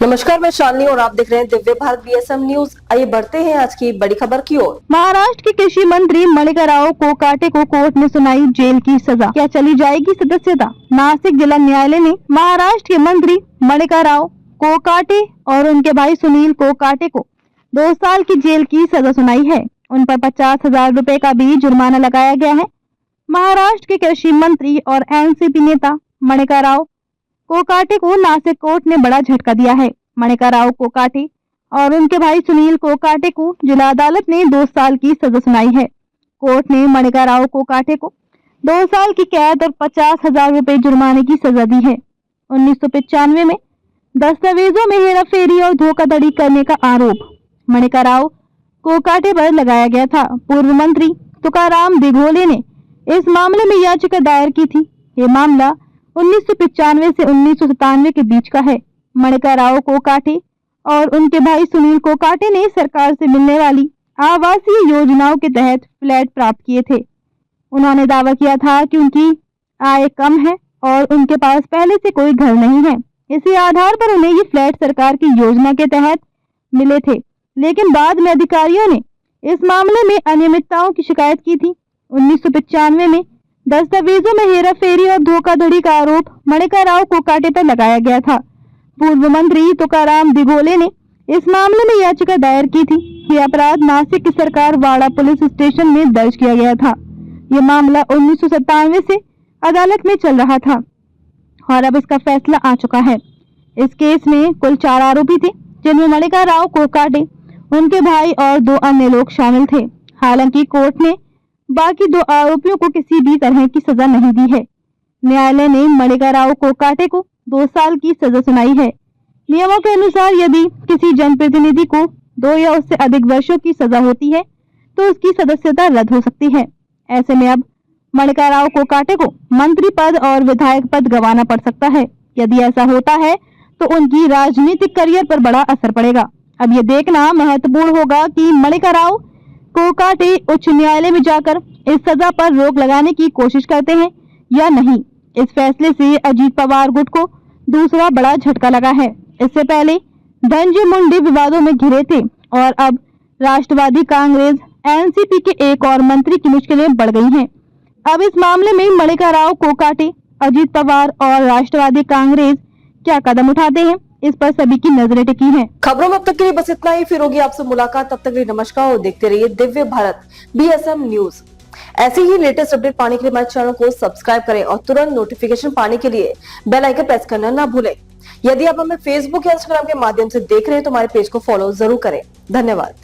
नमस्कार, मैं शालिनी और आप देख रहे हैं दिव्य भारत बीएसएम न्यूज। आइए बढ़ते हैं आज की बड़ी खबर की ओर। महाराष्ट्र के कृषि मंत्री मणिका राव कोकाटे को कोर्ट ने सुनाई जेल की सजा, क्या चली जाएगी सदस्यता? नासिक जिला न्यायालय ने महाराष्ट्र के मंत्री मणिका राव कोकाटे और उनके भाई सुनील कोकाटे को 2 साल की जेल की सजा सुनाई है। उन पर 50,000 रुपए का भी जुर्माना लगाया गया है। महाराष्ट्र के कृषि मंत्री और एनसीपी नेता मणिका राव कोकाटे को नासिक कोर्ट ने बड़ा झटका दिया है। मणिका राव कोकाटे और उनके भाई सुनील कोकाटे को जिला अदालत ने 2 साल की सजा सुनाई है। कोर्ट ने मणिका राव कोकाटे को 2 साल की कैद और 50,000 रुपए जुर्माने की सजा दी है। 1995 में दस्तावेजों में हेराफेरी और धोखाधड़ी करने का आरोप मणिका राव कोकाटे पर लगाया गया था। पूर्व मंत्री तुकाराम दिघोले ने इस मामले में याचिका दायर की थी। ये मामला 1995 से 1997 के बीच का है। मणिका राव कोकाटे और उनके भाई सुनील कोकाटे ने सरकार से मिलने वाली आवासीय योजनाओं के तहत फ्लैट प्राप्त किए थे। उन्होंने दावा किया था कि उनकी आय कम है और उनके पास पहले से कोई घर नहीं है। इसी आधार पर उन्हें ये फ्लैट सरकार की योजना के तहत मिले थे, लेकिन बाद में अधिकारियों ने इस मामले में अनियमितताओं की शिकायत की थी। 1995 में दस्तावेजों में हेराफेरी और धोखाधड़ी का आरोप मणिका राव कोकाटे पर लगाया गया था। पूर्व मंत्री तुकाराम दिघोले ने इस मामले में याचिका दायर की थी। यह अपराध नासिक की सरकार वाड़ा पुलिस स्टेशन में दर्ज किया गया था। यह मामला 1997 से अदालत में चल रहा था और अब इसका फैसला आ चुका है। इस केस में कुल 4 आरोपी थे, जिनमें मणिका राव कोकाटे, उनके भाई और 2 अन्य लोग शामिल थे। हालांकि कोर्ट ने बाकी 2 आरोपियों को किसी भी तरह की सजा नहीं दी है। न्यायालय ने मणिका राव कोकाटे को 2 साल की सजा सुनाई है। नियमों के अनुसार यदि किसी जनप्रतिनिधि को 2 या उससे अधिक वर्षों की सजा होती है तो उसकी सदस्यता रद्द हो सकती है। ऐसे में अब मणिका राव कोकाटे को मंत्री पद और विधायक पद गंवाना पड़ सकता है। यदि ऐसा होता है तो उनकी राजनीतिक करियर पर बड़ा असर पड़ेगा। अब ये देखना महत्वपूर्ण होगा कि मणिका राव कोकाटे उच्च न्यायालय में जाकर इस सजा पर रोक लगाने की कोशिश करते हैं या नहीं। इस फैसले से अजीत पवार गुट को दूसरा बड़ा झटका लगा है। इससे पहले धनंजय मुंडे विवादों में घिरे थे और अब राष्ट्रवादी कांग्रेस एनसीपी के एक और मंत्री की मुश्किलें बढ़ गई हैं। अब इस मामले में मणिका राव कोकाटे, अजीत पवार और राष्ट्रवादी कांग्रेस क्या कदम उठाते हैं, इस पर सभी की नजरें टिकी हैं। खबरों में अब तक के लिए बस इतना ही। फिर होगी आपसे मुलाकात, तब तक के लिए नमस्कार और देखते रहिए दिव्य भारत बीएसएम न्यूज। ऐसे ही लेटेस्ट अपडेट पाने के लिए हमारे चैनल को सब्सक्राइब करें और तुरंत नोटिफिकेशन पाने के लिए बेल आइकन प्रेस करना ना भूलें। यदि आप हमें फेसबुक या इंस्टाग्राम के माध्यम से देख रहे हैं तो हमारे पेज को फॉलो जरूर करें। धन्यवाद।